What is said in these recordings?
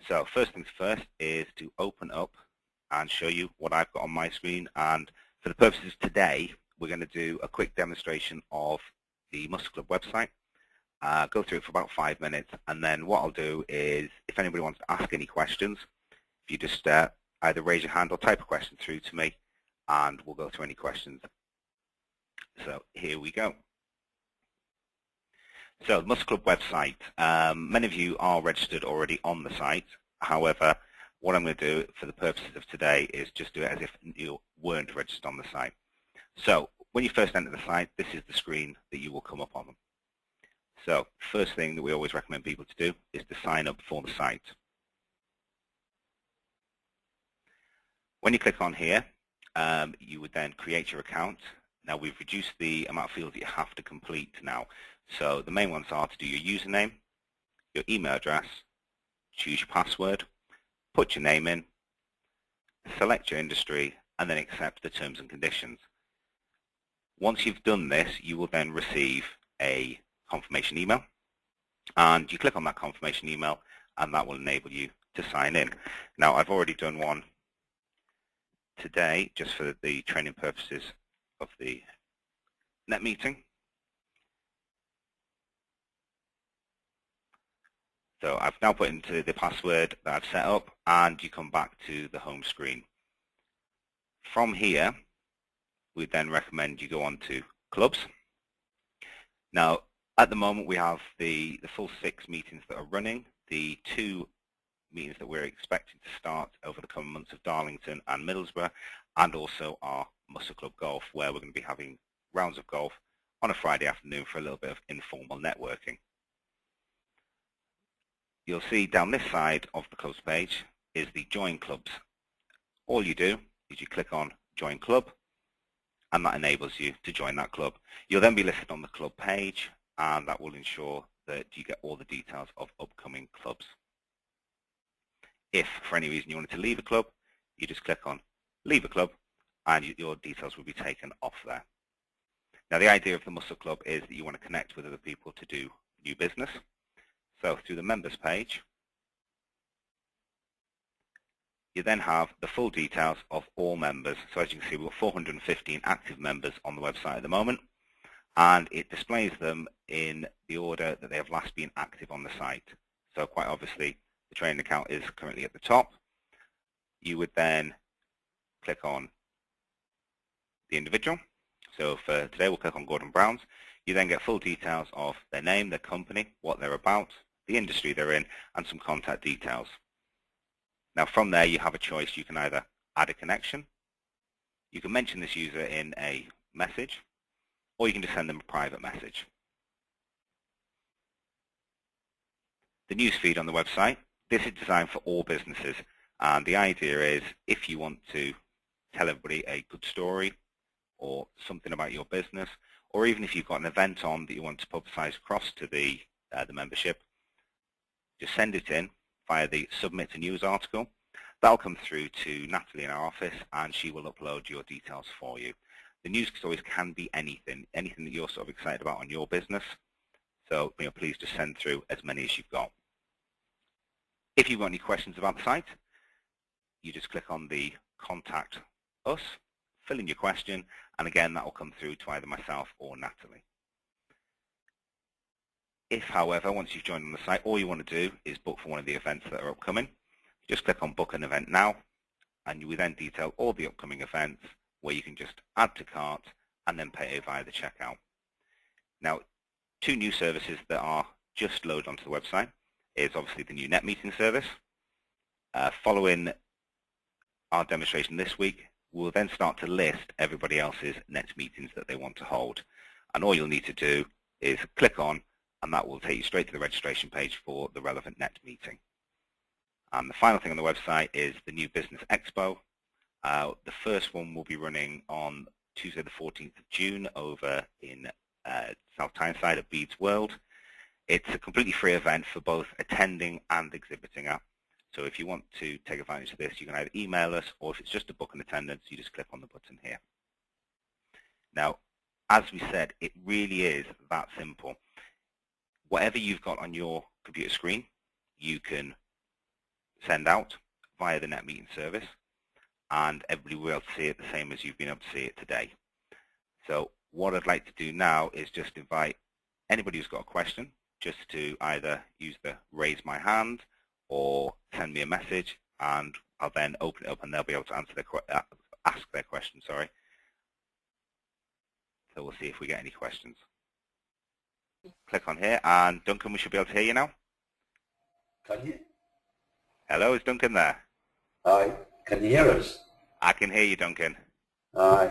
So first things first is to open up and show you what I've got on my screen. And for the purposes of today, we're going to do a quick demonstration of the Muscle Club website. Go through it for about 5 minutes, and then what I'll do is, if anybody wants to ask any questions, if you just either raise your hand or type a question through to me, and we'll go through any questions. So here we go. So the Muscle Club website, many of you are registered already on the site. However, what I'm going to do for the purposes of today is just do it as if you weren't registered on the site. So when you first enter the site, this is the screen that you will come up on. So first thing that we always recommend people to do is to sign up for the site. When you click on here, you would then create your account. Now we've reduced the amount of fields that you have to complete now. So the main ones are to do your username, your email address, choose your password, put your name in, select your industry, and then accept the terms and conditions. Once you've done this, you will then receive a confirmation email, and you click on that confirmation email, and that will enable you to sign in. Now I've already done one today just for the training purposes of the net meeting. So I've now put into the password that I've set up, and you come back to the home screen. From here, we then recommend you go on to clubs. Now, at the moment, we have the full 6 meetings that are running. The 2 meetings that we're expecting to start over the coming months of Darlington and Middlesbrough, and also our Muscle Club Golf, where we're going to be having rounds of golf on a Friday afternoon for a little bit of informal networking. You'll see down this side of the clubs page is the Join Clubs. All you do is you click on Join Club, and that enables you to join that club. You'll then be listed on the club page, and that will ensure that you get all the details of upcoming clubs. If for any reason you wanted to leave a club, you just click on Leave a Club, and your details will be taken off there. Now the idea of the Muscle Club is that you want to connect with other people to do new business. So through the members page, you then have the full details of all members. So as you can see, we've got 415 active members on the website at the moment, and it displays them in the order that they have last been active on the site. So quite obviously, the training account is currently at the top. You would then click on the individual. So for today, we'll click on Gordon Browns. You then get full details of their name, their company, what they're about, the industry they're in, and some contact details. Now from there, you have a choice. You can either add a connection, you can mention this user in a message, or you can just send them a private message. The newsfeed on the website, this is designed for all businesses, and the idea is if you want to tell everybody a good story or something about your business, or even if you've got an event on that you want to publicize across to the membership, just send it in via the Submit a News article. That'll come through to Natalie in our office, and she will upload your details for you. The news stories can be anything that you're sort of excited about on your business. So please just send through as many as you've got. If you've got any questions about the site, you just click on the Contact Us, fill in your question, and again, that will come through to either myself or Natalie. If, however, once you've joined on the site, all you want to do is book for one of the events that are upcoming, just click on Book an Event Now, and you will then detail all the upcoming events where you can just add to cart and then pay via the checkout. Now, 2 new services that are just loaded onto the website is obviously the new net meeting service. Following our demonstration this week, we'll then start to list everybody else's net meetings that they want to hold. And all you'll need to do is click on, and that will take you straight to the registration page for the relevant net meeting. And the final thing on the website is the new Business Expo. The first one will be running on Tuesday the 14th of June over in South Tyneside at Beads World. It's a completely free event for both attending and exhibiting at. So if you want to take advantage of this, you can either email us, or if it's just a book an attendance, you just click on the button here. Now, as we said, it really is that simple. Whatever you've got on your computer screen, you can send out via the NetMeeting service, and everybody will be able to see it the same as you've been able to see it today. So what I'd like to do now is just invite anybody who's got a question just to either use the raise my hand or send me a message, and I'll then open it up and they'll be able to answer ask their question. Sorry. So we'll see if we get any questions. Click on here, and Duncan, we should be able to hear you now. Can you? Hello, is Duncan there? Hi, can you hear us? I can hear you, Duncan. I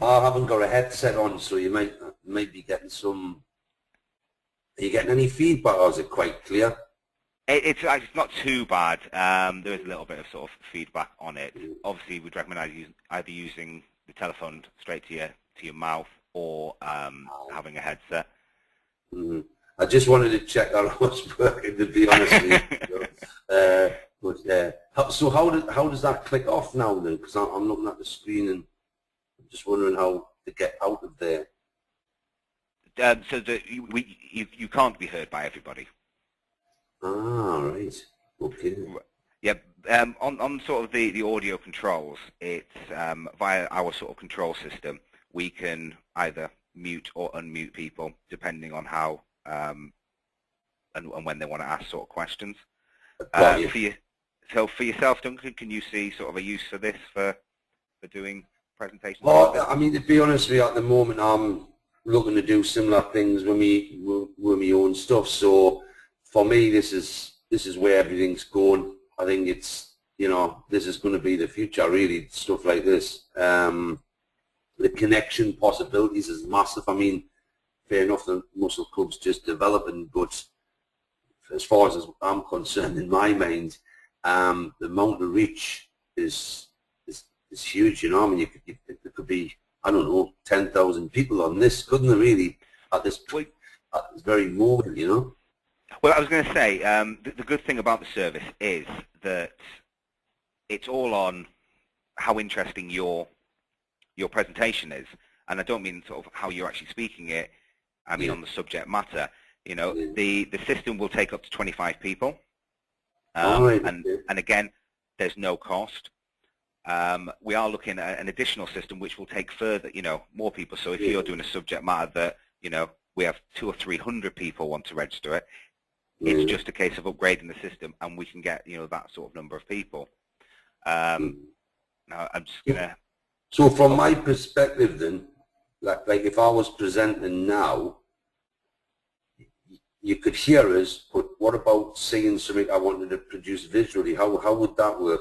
haven't got a headset on, so you might be getting some. Are you getting any feedback, or is it quite clear? It's not too bad. There is a little bit of sort of feedback on it. Obviously, we'd recommend either using the telephone straight to your mouth or having a headset. Mm-hmm. I just wanted to check that it was working, to be honest with you. So how does that click off now then? Because I'm looking at the screen and I'm just wondering how to get out of there. So that you can't be heard by everybody. Ah, right. Okay. Yeah. On sort of the audio controls, it's via our sort of control system. We can either mute or unmute people depending on how and when they want to ask sort of questions. So for yourself, Duncan, can you see sort of a use for this for doing presentations? Well, I mean, to be honest with you, at the moment I'm looking to do similar things with me own stuff. So for me, this is where everything's going. I think it's, you know, this is going to be the future, really, stuff like this. The connection possibilities is massive. I mean, fair enough, the muscle club's just developing, but as far as I'm concerned, in my mind, the amount of reach is huge. You know, I mean, there could be, I don't know, 10,000 people on this, couldn't there, really, at this very moment, you know? Well, I was going to say, the good thing about the service is that it's all on how interesting your presentation is, and I don't mean sort of how you're actually speaking it. I mean on the subject matter. You know, the system will take up to 25 people, and again, there's no cost. We are looking at an additional system which will take further, you know, more people. So if you're doing a subject matter that, you know, we have 200 or 300 people want to register it, it's just a case of upgrading the system, and we can get, you know, that sort of number of people. Now I'm just gonna. So from my perspective, then, like if I was presenting now, you could hear us, but what about seeing something I wanted to produce visually? How would that work?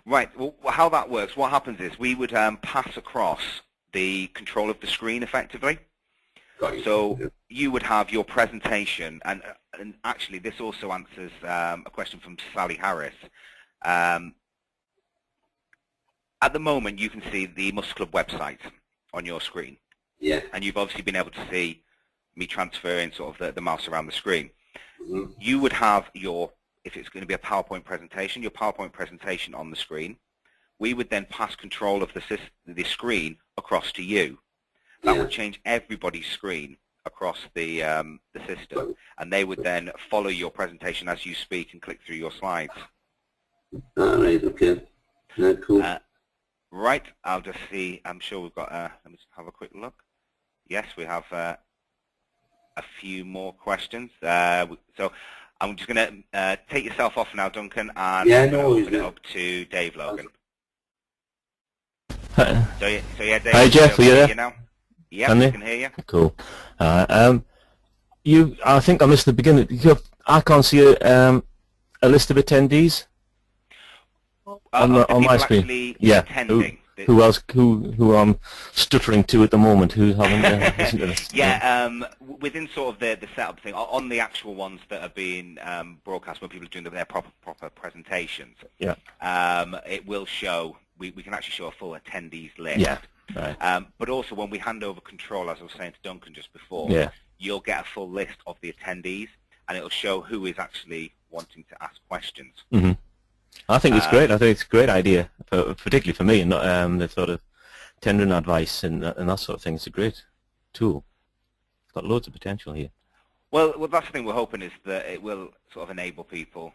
Right. Well, how that works, what happens is we would pass across the control of the screen effectively. Got you. So you would have your presentation, and actually this also answers a question from Sally Harris. At the moment, you can see the Muscle Club website on your screen. Yeah. And you've obviously been able to see me transferring sort of the mouse around the screen. Mm-hmm. You would have your, if it's going to be a PowerPoint presentation, your PowerPoint presentation on the screen. We would then pass control of the screen across to you. That would change everybody's screen across the system, and they would then follow your presentation as you speak and click through your slides. All right. Okay. Yeah, cool. Right. I'll just see. I'm sure we've got. Let me just have a quick look. Yes, we have a few more questions. So I'm just going to take yourself off now, Duncan, and open it up to Dave Logan. Hi. So yeah, Dave. Hi, Jeff. Are you there? Now? Yeah, I can hear you. Cool. I think I missed the beginning. I can't see a list of attendees on my screen. Yeah. Attending. Who else? Who I'm stuttering to at the moment? Who haven't listened to this? Yeah. Within sort of the setup thing, on the actual ones that are being broadcast when people are doing their proper presentations. Yeah. It will show. We can actually show a full attendees list. Yeah. Right. But also when we hand over control, as I was saying to Duncan just before, you'll get a full list of the attendees, and it'll show who is actually wanting to ask questions. Mm-hmm. I think it's great. I think it's a great idea, particularly for me, and the sort of tendering advice and that sort of thing. It's a great tool. It's got loads of potential here. Well, that's the thing we're hoping is that it will sort of enable people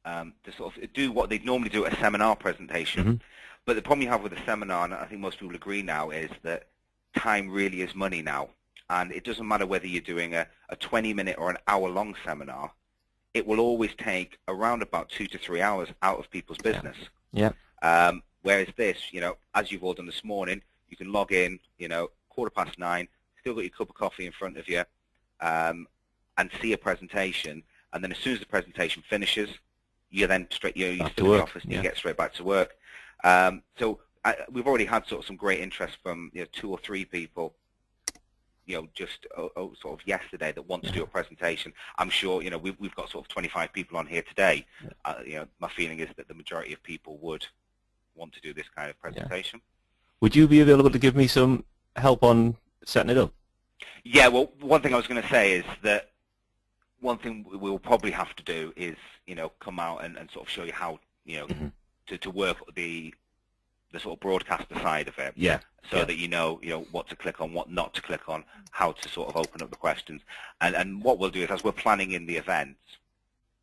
to sort of do what they'd normally do at a seminar presentation. Mm-hmm. But the problem you have with a seminar, and I think most people agree now, is that time really is money now. And it doesn't matter whether you're doing a 20-minute or an hour-long seminar, it will always take around about 2 to 3 hours out of people's business. Yeah. Whereas this, as you've all done this morning, you can log in, 9:15, still got your cup of coffee in front of you, and see a presentation. And then as soon as the presentation finishes, you're then straight, you're still in the office and you get straight back to work. So we've already had sort of some great interest from 2 or 3 people, just sort of yesterday that want to do a presentation. I'm sure we've got sort of 25 people on here today. My feeling is that the majority of people would want to do this kind of presentation. Would you be available to give me some help on setting it up? Yeah, well, one thing I was going to say is that one thing we'll probably have to do is, come out and sort of show you how, to work the sort of broadcaster side of it. Yeah. So that you know what to click on, what not to click on, how to sort of open up the questions. And what we'll do is, as we're planning in the event,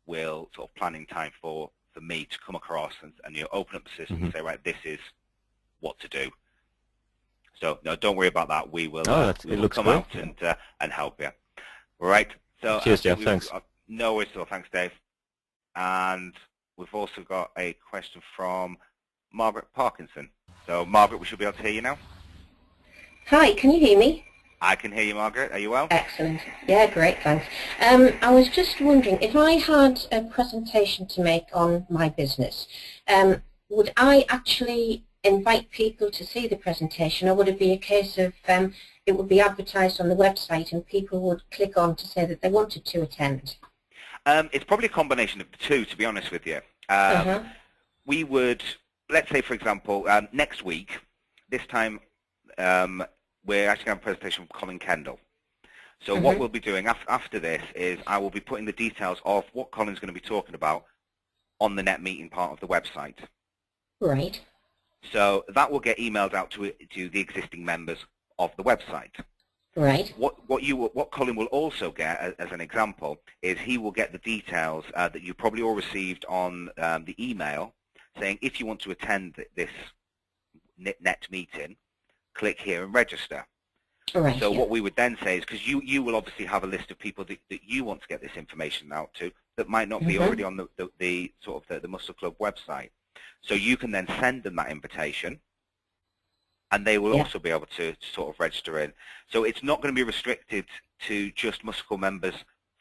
we'll sort of planning time for me to come across and open up the system and say, right, this is what to do. So no, don't worry about that. We will, we will come out and help you. All right. So cheers, Jeff. Thanks. No worries. So thanks, Dave. And we've also got a question from Margaret Parkinson. So Margaret, we should be able to hear you now. Hi, can you hear me? I can hear you, Margaret. Are you well? Excellent. Yeah, great, thanks. I was just wondering, if I had a presentation to make on my business, would I actually invite people to see the presentation, or would it be a case of it would be advertised on the website and people would click on to say that they wanted to attend? It's probably a combination of the two, to be honest with you. We would, let's say, for example, next week, this time, we're actually going to have a presentation from Colin Kendall. So what we'll be doing after this is I will be putting the details of what Colin's going to be talking about on the net meeting part of the website. Right. So that will get emailed out to the existing members of the website. Right. What Colin will also get, as an example, is he will get the details that you probably all received on the email saying, if you want to attend this net meeting, click here and register. Right, so what we would then say is, because you will obviously have a list of people that you want to get this information out to that might not be already on the sort of the Muscle Club website. So you can then send them that invitation, and they will also be able to sort of register in. So it's not going to be restricted to just Muscle Club members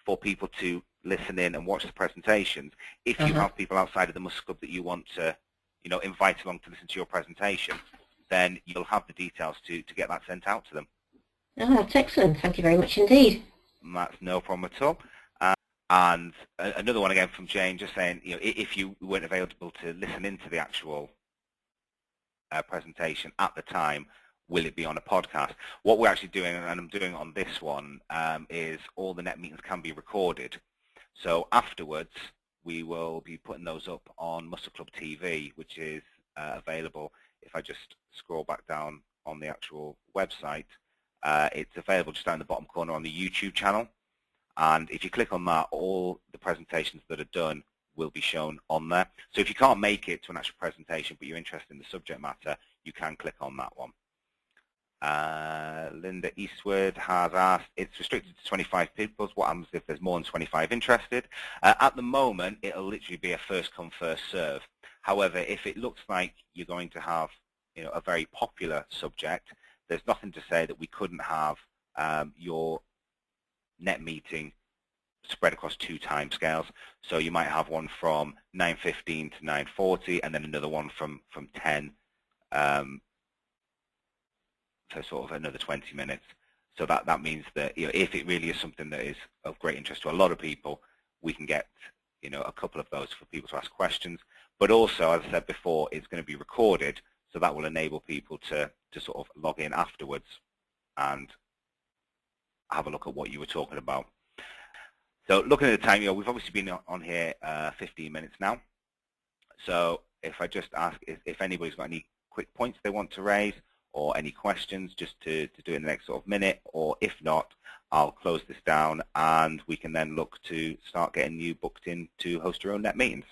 for people to listen in and watch the presentations. If you have people outside of the Muscle Club that you want to, invite along to listen to your presentation, then you'll have the details to get that sent out to them. Oh, that's excellent. Thank you very much indeed. That's no problem at all. And another one again from Jane, just saying, if you weren't available to listen into the actual presentation at the time, will it be on a podcast? What we're actually doing, and I'm doing on this one, is all the net meetings can be recorded. So afterwards, we will be putting those up on Muscle Club TV, which is available. If I just scroll back down on the actual website, it's available just down in the bottom corner on the YouTube channel. And if you click on that, all the presentations that are done will be shown on there. So if you can't make it to an actual presentation, but you're interested in the subject matter, you can click on that one. Linda Eastwood has asked, it's restricted to 25 people. What happens if there's more than 25 interested? At the moment, it'll literally be a first come, first serve. However, if it looks like you're going to have a very popular subject, there's nothing to say that we couldn't have your net meeting spread across 2 time scales. So you might have one from 9:15 to 9:40, and then another one from 10 to sort of another 20 minutes. So that means that if it really is something that is of great interest to a lot of people, we can get a couple of those for people to ask questions. But also, as I said before, it's going to be recorded, so that will enable people to sort of log in afterwards and have a look at what you were talking about. So looking at the time, we've obviously been on here 15 minutes now. So if I just ask if anybody's got any quick points they want to raise or any questions, just to do it in the next sort of minute, or if not, I'll close this down and we can then look to start getting you booked in to host your own net meetings.